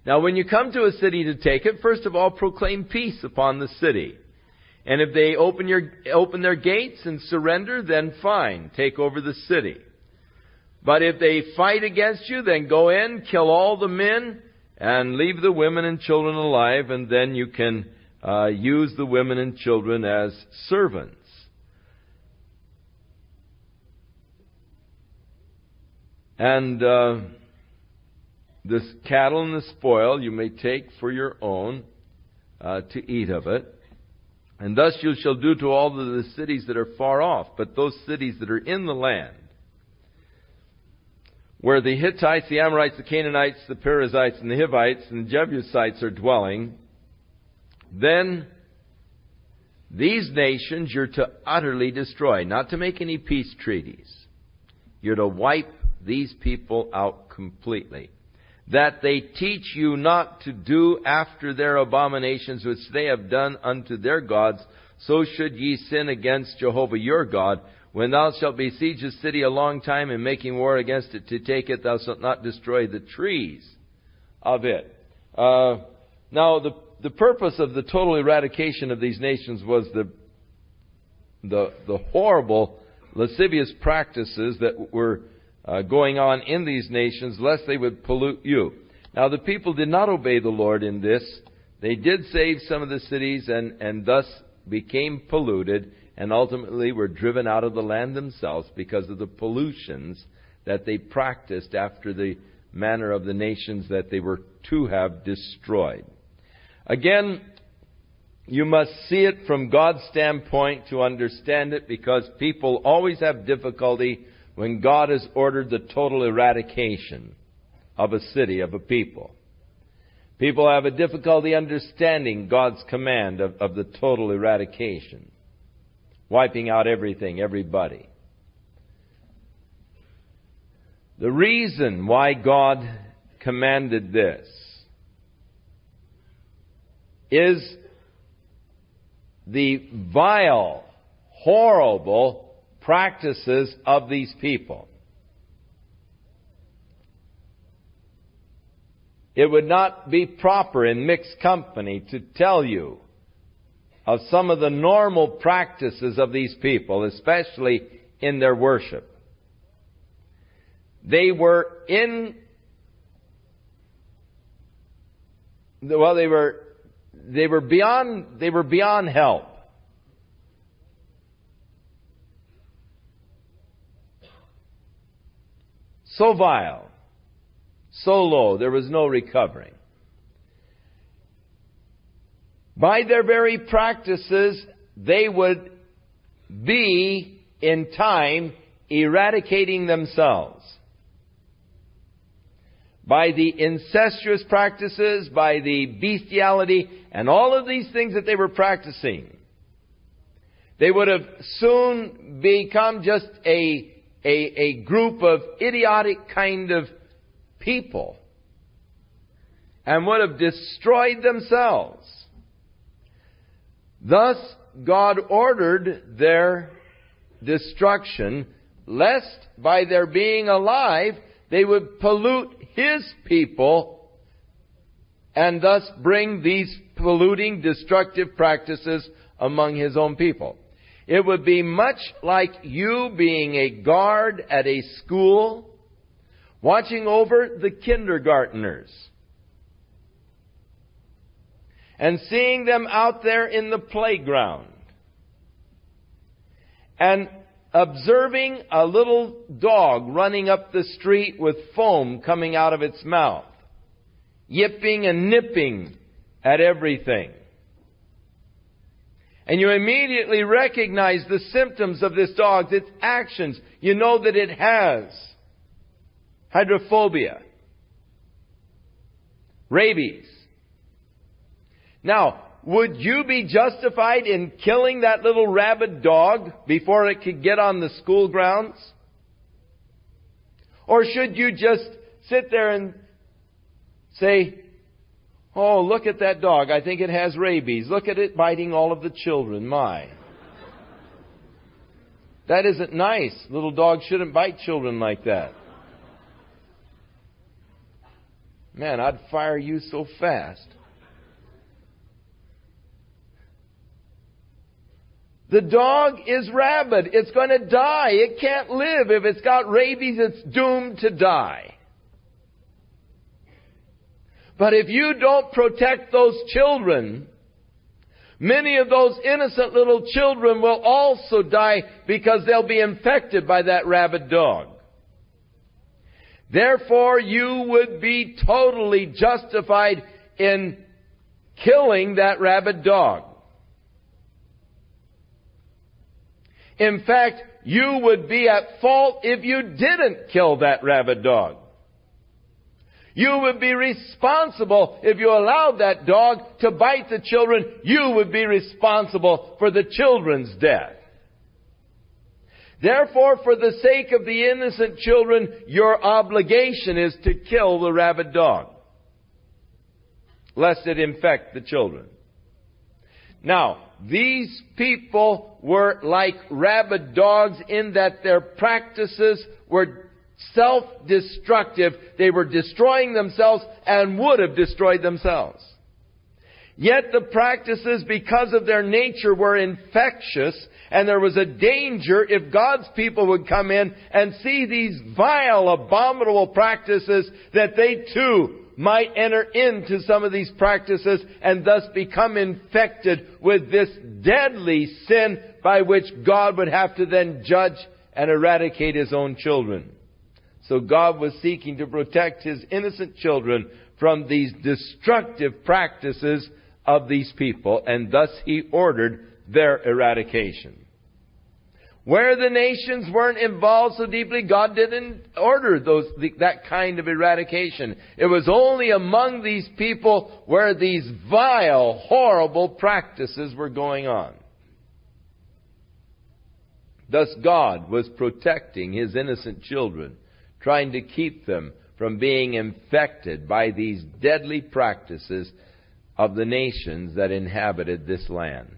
Now, when you come to a city to take it, first of all, proclaim peace upon the city. And if they open their gates and surrender, then fine, take over the city. But if they fight against you, then go in, kill all the men, and leave the women and children alive, and then you can use the women and children as servants. And this cattle and the spoil you may take for your own to eat of it. And thus you shall do to all of the cities that are far off, but those cities that are in the land, where the Hittites, the Amorites, the Canaanites, the Perizzites, and the Hivites, and the Jebusites are dwelling, then these nations you're to utterly destroy, not to make any peace treaties. You're to wipe these people out completely. That they teach you not to do after their abominations which they have done unto their gods, so should ye sin against Jehovah your God. When thou shalt besiege a city a long time, in making war against it to take it, thou shalt not destroy the trees of it. Now, the purpose of the total eradication of these nations was the horrible lascivious practices that were going on in these nations, lest they would pollute you. Now, the people did not obey the Lord in this. They did save some of the cities and thus became polluted, and ultimately were driven out of the land themselves because of the pollutions that they practiced after the manner of the nations that they were to have destroyed. Again, you must see it from God's standpoint to understand it, because people always have difficulty when God has ordered the total eradication of a city, of a people. People have a difficulty understanding God's command of the total eradication, wiping out everything, everybody. The reason why God commanded this is the vile, horrible practices of these people. It would not be proper in mixed company to tell you of some of the normal practices of these people, especially in their worship. They were beyond help. So vile, so low, there was no recovering. By their very practices, they would be, in time, eradicating themselves. By the incestuous practices, by the bestiality, and all of these things that they were practicing, they would have soon become just a group of idiotic kind of people, and would have destroyed themselves. Thus, God ordered their destruction, lest by their being alive, they would pollute His people, and thus bring these polluting, destructive practices among His own people. It would be much like you being a guard at a school, watching over the kindergartners, and seeing them out there in the playground, and observing a little dog running up the street with foam coming out of its mouth, yipping and nipping at everything. And you immediately recognize the symptoms of this dog, its actions. You know that it has hydrophobia, rabies. Now, would you be justified in killing that little rabid dog before it could get on the school grounds? Or should you just sit there and say, "Oh, look at that dog. I think it has rabies. Look at it biting all of the children. My. That isn't nice. Little dogs shouldn't bite children like that." Man, I'd fire you so fast. The dog is rabid. It's going to die. It can't live. If it's got rabies, it's doomed to die. But if you don't protect those children, many of those innocent little children will also die because they'll be infected by that rabid dog. Therefore, you would be totally justified in killing that rabid dog. In fact, you would be at fault if you didn't kill that rabid dog. You would be responsible if you allowed that dog to bite the children. You would be responsible for the children's death. Therefore, for the sake of the innocent children, your obligation is to kill the rabid dog, lest it infect the children. Now, these people were like rabid dogs in that their practices were self-destructive. They were destroying themselves and would have destroyed themselves. Yet the practices, because of their nature, were infectious, and there was a danger if God's people would come in and see these vile, abominable practices, that they too might enter into some of these practices and thus become infected with this deadly sin by which God would have to then judge and eradicate His own children. So God was seeking to protect His innocent children from these destructive practices of these people, and thus He ordered their eradication. Where the nations weren't involved so deeply, God didn't order that kind of eradication. It was only among these people where these vile, horrible practices were going on. Thus God was protecting His innocent children, trying to keep them from being infected by these deadly practices of the nations that inhabited this land.